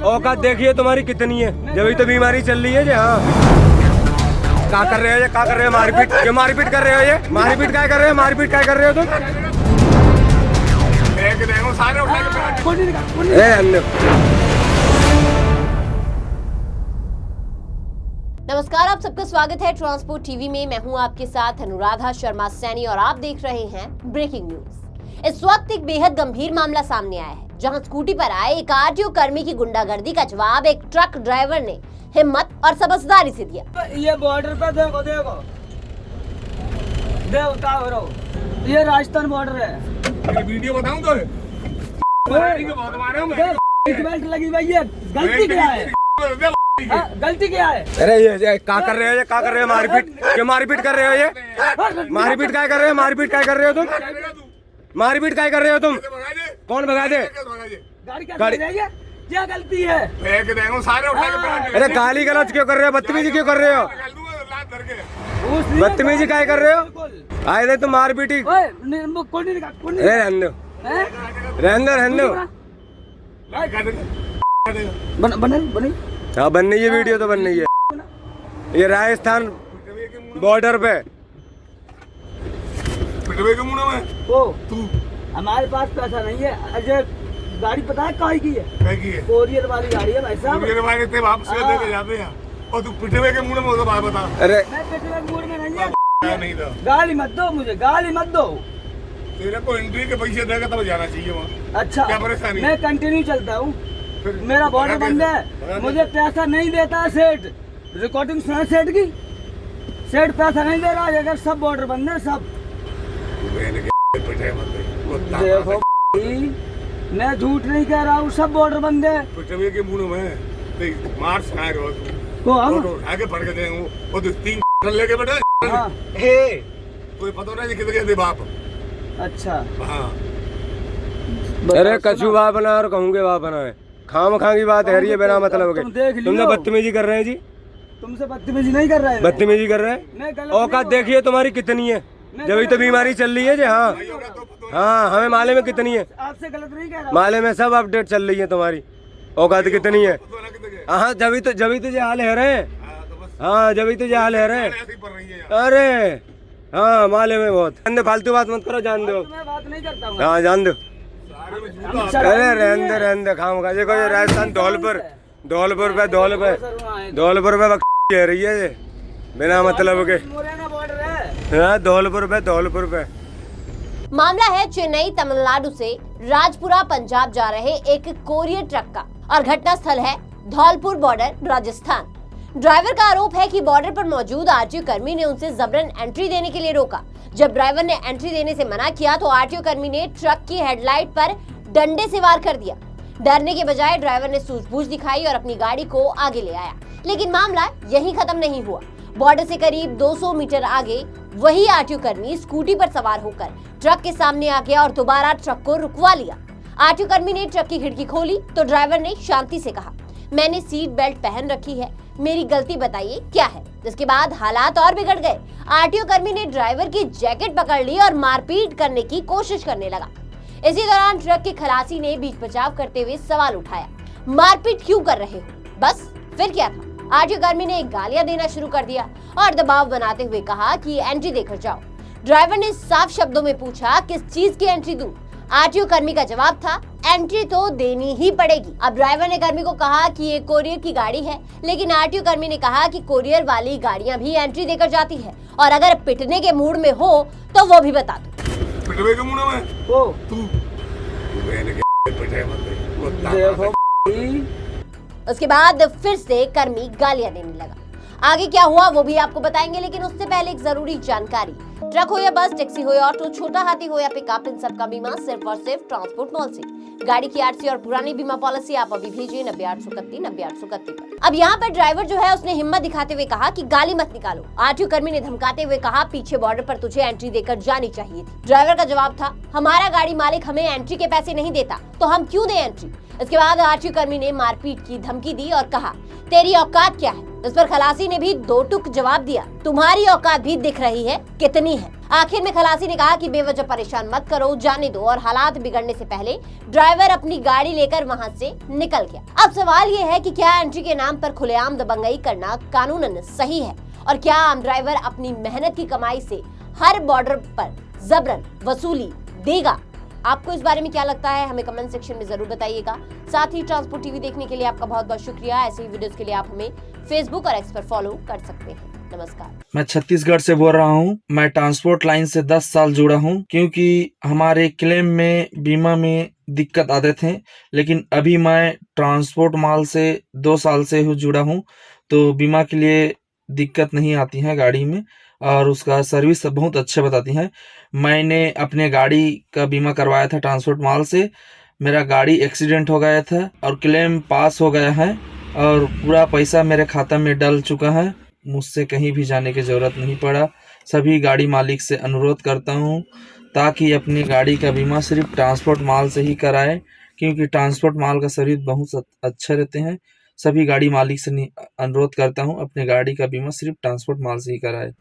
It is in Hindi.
औकात देखिए तुम्हारी कितनी है, जब तो बीमारी चल रही है जी। हाँ क्या कर रहे हो ये, क्या कर रहे हो? मारपीट, ये मारपीट कर रहे हो, ये मारपीट क्या कर रहे हो? मारपीट क्या कर रहे हो तुम? नमस्कार, आप सबका स्वागत है ट्रांसपोर्ट टीवी में। मैं हूं आपके साथ अनुराधा शर्मा सैनी और आप देख रहे हैं ब्रेकिंग न्यूज। इस वक्त एक बेहद गंभीर मामला सामने आया है, जहां स्कूटी पर आए एक आरटीओ कर्मी की गुंडागर्दी का जवाब एक ट्रक ड्राइवर ने हिम्मत और समझदारी से दिया। ये बॉर्डर पे देखो देखो देखो क्या हो रहा हो, ये राजस्थान बॉर्डर है। वीडियो बताऊं तो बेल्ट लगी हुई है, गलती क्या है? गलती क्या है? अरे ये क्या कर रहे हो ये, क्या कर रहे हो? मारपीट, ये मारपीट कर रहे हो, ये मारपीट क्या कर रहे हो? मारपीट क्या कर रहे हो तुम? मारपीट क्या कर रहे हो तुम? कौन भगा दे? गाड़ी क्या क्या गलती है? फेंक देंगे सारे उठा के। अरे गाली गलौज क्यों कर रहे हो? बदतमीजी क्यों कर रहे हो? बदतमीजी क्या कर रहे हो? आए थे तुम मारपीटी। रहने दो, रहने दो। बने हाँ बन रही है वीडियो, तो बन रही है। ये राजस्थान बॉर्डर पे पिटवे के मुंह में ओ तू, हमारे पास पैसा नहीं है। अजय गाड़ी पता है काहे की है? क्या की है? कोरियर वाली गाड़ी है भाई साहब। कोरियर वाले थे वापस दे के जाते हैं, और तू पिटवे के मुंह में वो तो बात बता। अरे मैं पिटवे के मूड में नहीं है। नहीं था, गाली मत दो मुझे, गाली मत दो। तेरे को एंट्री के पैसे देगा तब जाना चाहिए वहाँ। अच्छा क्या परेशानी? मैं कंटिन्यू चलता हूँ, मेरा बॉर्डर बंद है, मुझे पैसा नहीं देता है सेठ। रिकॉर्डिंग सुना सेठ की, सेठ पैसा नहीं दे रहा है। अगर सब बॉर्डर बंद है सब। देखो मैं झूठ नहीं कह रहा हूँ, सब बॉर्डर बंद है। पिटवे के मुंह में मार खाएगा तो हम आगे बढ़ के देंगे वो तो 3 लेके बैठे। हाँ। कोई पता नहीं कितने दे बाप। अच्छा हाँ अरे कछु वाह बना और कहूँगे वाह बना है, खाम खा की बात है ये बिना मतलब के। तुम तो बदतमीजी कर रहे हैं जी। तुमसे बदतमीजी नहीं कर रहे हैं, बदतमीजी कर रहे हैं। औकात देखिए तुम्हारी कितनी है, जब तो बीमारी चल रही है जी। हाँ हाँ हमें माले में कितनी है, आपसे गलत नहीं कह रहा। माले में सब अपडेट चल रही है तुम्हारी। औकात कितनी है? हाँ जब तो ये हाल है रहे। हाँ जब तो ये हाल है रहे। अरे हाँ माले में बहुत फालतू बात मत करो, जान दो। मैं बात नहीं करता हूँ। हाँ जान दो। अरे रहने दे खाम खा। देखो ये राजस्थान धौलपुर पे कह रही है ये बिना मतलब के। मुरैना बॉर्डर है। हाँ धौलपुर पे। मामला है चेन्नई तमिलनाडु से राजपुरा पंजाब जा रहे एक कोरियर ट्रक का, और घटना स्थल है धौलपुर बॉर्डर राजस्थान। ड्राइवर का आरोप है कि बॉर्डर पर मौजूद आरटीओ कर्मी ने उनसे जबरन एंट्री देने के लिए रोका। जब ड्राइवर ने एंट्री देने से मना किया तो आरटीओ कर्मी ने ट्रक की हेडलाइट पर डंडे से वार कर दिया। डरने के बजाय ड्राइवर ने सूझबूझ दिखाई और अपनी गाड़ी को आगे ले आया। लेकिन मामला यहीं खत्म नहीं हुआ। बॉर्डर से करीब 200 मीटर आगे वही आरटीओ कर्मी स्कूटी पर सवार होकर ट्रक के सामने आ गया और दोबारा ट्रक को रुकवा लिया। आरटीओ कर्मी ने ट्रक की खिड़की खोली तो ड्राइवर ने शांति से कहा, मैंने सीट बेल्ट पहन रखी है, मेरी गलती बताइए क्या है। जिसके बाद हालात और बिगड़ गए। आरटीओ कर्मी ने ड्राइवर की जैकेट पकड़ ली और मारपीट करने की कोशिश करने लगा। इसी दौरान ट्रक के खलासी ने बीच बचाव करते हुए सवाल उठाया, मारपीट क्यों कर रहे हो? बस फिर क्या था? आरटीओ कर्मी ने गालियां देना शुरू कर दिया और दबाव बनाते हुए कहा कि एंट्री देकर जाओ। ड्राइवर ने साफ शब्दों में पूछा, किस चीज की एंट्री दूं? आरटीओ कर्मी का जवाब था, एंट्री तो देनी ही पड़ेगी। अब ड्राइवर ने कर्मी को कहा कि ये कोरियर की गाड़ी है, लेकिन आरटीओ कर्मी ने कहा कि कोरियर वाली गाड़ियां भी एंट्री देकर जाती है, और अगर पिटने के मूड में हो तो वो भी बता दो। पिटवे के मुंह में ओ तू देखो उसके बाद फिर से कर्मी गालियां देने लगा। आगे क्या हुआ वो भी आपको बताएंगे, लेकिन उससे पहले एक जरूरी जानकारी। ट्रक हो या बस, टैक्सी हो या ऑटो, छोटा हाथी हो या पिकअप, इन सब का बीमा सिर्फ और सिर्फ ट्रांसपोर्ट मॉल से। गाड़ी की आरसी और पुरानी बीमा पॉलिसी आप अभी भेजिए 90-831-90-831 पर। अब यहाँ पर ड्राइवर जो है उसने हिम्मत दिखाते हुए कहा कि गाली मत निकालो। आरटीओ कर्मी ने धमकाते हुए कहा, पीछे बॉर्डर पर तुझे एंट्री देकर जानी चाहिए थी। ड्राइवर का जवाब था, हमारा गाड़ी मालिक हमें एंट्री के पैसे नहीं देता तो हम क्यों दें एंट्री। इसके बाद आरटीओ कर्मी ने मारपीट की धमकी दी और कहा, तेरी औकात क्या है? इस पर खलासी ने भी दो टुक जवाब दिया, तुम्हारी औकात भी दिख रही है कितनी है। आखिर में खलासी ने कहा कि बेवजह परेशान मत करो, जाने दो, और हालात बिगड़ने से पहले ड्राइवर अपनी गाड़ी लेकर वहां से निकल गया। अब सवाल ये है कि क्या एंट्री के नाम पर खुलेआम दबंगई करना कानूनन सही है, और क्या आम ड्राइवर अपनी मेहनत की कमाई से हर बॉर्डर पर जबरन वसूली देगा? आपको इस बारे में क्या लगता है, हमें कमेंट सेक्शन में जरूर बताइएगा। साथ ही ट्रांसपोर्ट टीवी देखने के लिए आपका बहुत बहुत शुक्रिया। ऐसे ही वीडियोस के लिए आप हमें फेसबुक और एक्स पर फॉलो कर सकते हैं। नमस्कार। मैं छत्तीसगढ़ से बोल रहा हूँ। मैं ट्रांसपोर्ट लाइन से 10 साल जुड़ा हूँ, क्योंकि हमारे क्लेम में बीमा में दिक्कत आते थे। लेकिन अभी मैं ट्रांसपोर्ट माल से 2 साल से जुड़ा हूँ, तो बीमा के लिए दिक्कत नहीं आती है गाड़ी में, और उसका सर्विस बहुत अच्छे बताती हैं। मैंने अपने गाड़ी का बीमा करवाया था ट्रांसपोर्ट माल से। मेरा गाड़ी एक्सीडेंट हो गया था और क्लेम पास हो गया है, और पूरा पैसा मेरे खाता में डल चुका है। मुझसे कहीं भी जाने की ज़रूरत नहीं पड़ा। सभी गाड़ी मालिक से अनुरोध करता हूँ ताकि अपनी गाड़ी का बीमा सिर्फ ट्रांसपोर्ट माल से ही कराए, क्योंकि ट्रांसपोर्ट माल का सर्विस बहुत अच्छे रहते हैं। सभी गाड़ी मालिक से अनुरोध करता हूँ अपने गाड़ी का बीमा सिर्फ ट्रांसपोर्ट माल से ही कराए।